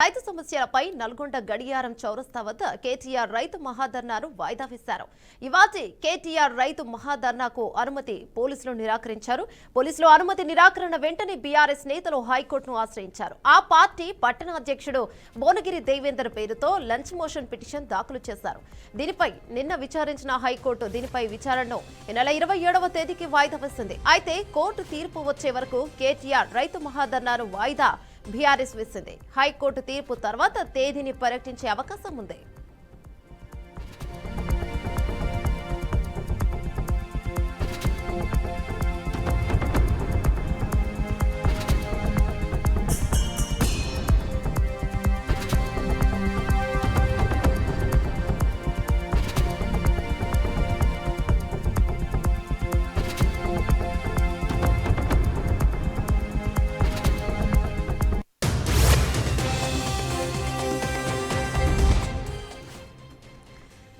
రైతు సమస్యలపై నల్గొండ గడియారం చౌరస్తా వద్ద కేటీఆర్ రైతు మహాధర్నాను వాయిదా వేశారు. ఇవాళ కేటీఆర్ రైతు మహాధర్నాకు అనుమతి పోలీసులు నిరాకరించారు. పోలీసులు అనుమతి నిరాకరణ వెంటనే బీఆర్ఎస్ నేతలు హైకోర్టును ఆశ్రయించారు. ఆ పార్టీ పట్టణ అధ్యక్షుడు భువనగిరి దేవేందర్ పేరుతో లంచ్ మోషన్ పిటిషన్ దాఖలు చేశారు. దీనిపై నిన్న విచారించిన హైకోర్టు దీనిపై విచారణను ఈ నెల 27వ తేదీకి వాయిదా వేసింది. అయితే కోర్టు తీర్పు వచ్చే వరకు కేటీఆర్ రైతు మహాధర్నాను వాయిదా బీఆర్ఎస్ వేసింది. హైకోర్టు తీర్పు తర్వాత తేదీని ప్రకటించే అవకాశం ఉంది.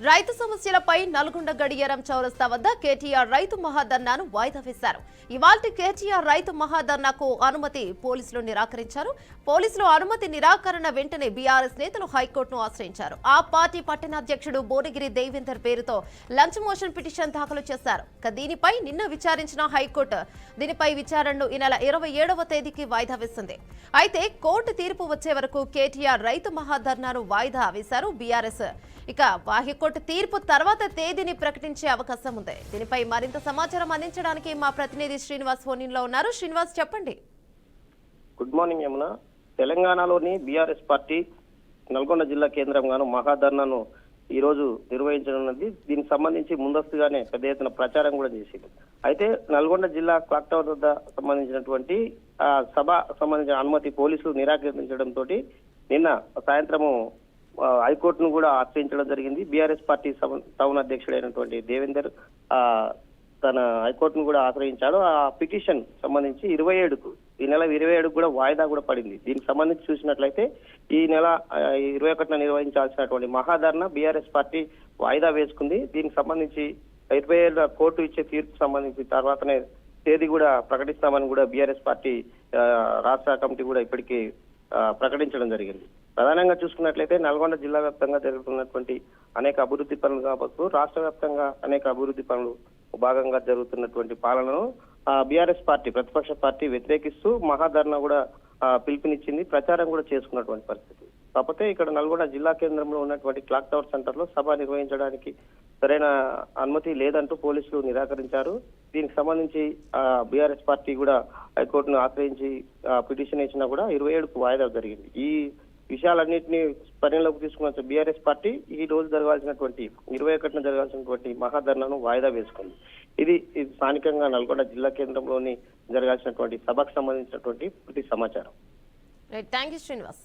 రైతు సమస్యలపై నల్గొండ గడియారం చౌరస్తా వద్ద కేటీఆర్ రైతు మహాధర్నాను వాయిదా వేశారు. ఇవాళ కేటీఆర్ రైతు మహాధర్నాకు అనుమతి పోలీసులు నిరాకరించారు. పోలీసులు అనుమతి నిరాకరణ వెంటనే బీఆర్ఎస్ నేతలు హైకోర్టును ఆశ్రయించారు. ఆ పార్టీ పట్టణాధ్యక్షుడు భువనగిరి దేవేందర్ పేరుతో లంచ్ మోషన్ పిటిషన్ దాఖలు చేశారు. దీనిపై నిన్న విచారించిన హైకోర్టు దీనిపై విచారణను ఈ నెల 27వ తేదీకి వాయిదా వేసింది. అయితే కోర్టు తీర్పు వచ్చే వరకు కేటీఆర్ రైతు మహాధర్నాను వాయిదా వేశారు బీఆర్ఎస్. ఇక హైకోర్టు తీర్పు తర్వాత తేదీని ప్రకటించే అవకాశం ఉంది. దీనిపై మరింత సమాచారం అందించడానికి మా ప్రతినిధి శ్రీనివాస్ ఫోన్ లో ఉన్నారు. శ్రీనివాస్, చెప్పండి. Good morning Yamuna. తెలంగాణలోని బీఆర్ఎస్ పార్టీ నల్గొండ జిల్లా కేంద్రంగాను మహాధర్నాను ఈ రోజు నిర్వహించనున్నది. దీనికి సంబంధించి ముందస్తుగానే పెద్ద ఎత్తున ప్రచారం కూడా చేసింది. అయితే నల్గొండ జిల్లా క్లాక్ టవర్ వద్ద సంబంధించినటువంటి సభ సంబంధించిన అనుమతి పోలీసులు నిరాకరించడంతో నిన్న సాయంత్రము హైకోర్టును కూడా ఆశ్రయించడం జరిగింది. బీఆర్ఎస్ పార్టీ టౌన్ అధ్యక్షుడైనటువంటి దేవేందర్ తన హైకోర్టును కూడా ఆశ్రయించాడు. ఆ పిటిషన్ సంబంధించి ఈ నెల 27కు కూడా వాయిదా కూడా పడింది. దీనికి సంబంధించి చూసినట్లయితే ఈ నెల 21న నిర్వహించాల్సినటువంటి మహాధర్నా బీఆర్ఎస్ పార్టీ వాయిదా వేసుకుంది. దీనికి సంబంధించి 27 కోర్టు ఇచ్చే తీర్పు సంబంధించి తర్వాతనే తేదీ కూడా ప్రకటిస్తామని కూడా బీఆర్ఎస్ పార్టీ రాష్ట్ర కమిటీ కూడా ఇప్పటికీ ప్రకటించడం జరిగింది. ప్రధానంగా చూసుకున్నట్లయితే నల్గొండ జిల్లా వ్యాప్తంగా జరుగుతున్నటువంటి అనేక అభివృద్ధి పనులు కావచ్చు, రాష్ట్ర వ్యాప్తంగా అనేక అభివృద్ధి పనులు భాగంగా జరుగుతున్నటువంటి పాలనను బీఆర్ఎస్ పార్టీ ప్రతిపక్ష పార్టీ వ్యతిరేకిస్తూ మహాధర్నా కూడా పిలుపునిచ్చింది. ప్రచారం కూడా చేసుకున్నటువంటి పరిస్థితి. కాకపోతే ఇక్కడ నల్గొండ జిల్లా కేంద్రంలో ఉన్నటువంటి క్లాక్ టవర్ సెంటర్ లో సభ నిర్వహించడానికి సరైన అనుమతి లేదంటూ పోలీసులు నిరాకరించారు. దీనికి సంబంధించి బీఆర్ఎస్ పార్టీ కూడా హైకోర్టును ఆశ్రయించి పిటిషన్ ఇచ్చినా కూడా 27కు వాయిదా జరిగింది. ఈ విషయాలన్నింటినీ పరిగణలోకి తీసుకున్న బీఆర్ఎస్ పార్టీ ఈ రోజు జరగాల్సినటువంటి 21న జరగాల్సినటువంటి మహాధర్నాను వాయిదా వేసుకుంది. ఇది స్థానికంగా నల్గొండ జిల్లా కేంద్రంలోని జరగాల్సినటువంటి సభకు సంబంధించినటువంటి పూర్తి సమాచారం. థాంక్యూ శ్రీనివాస్.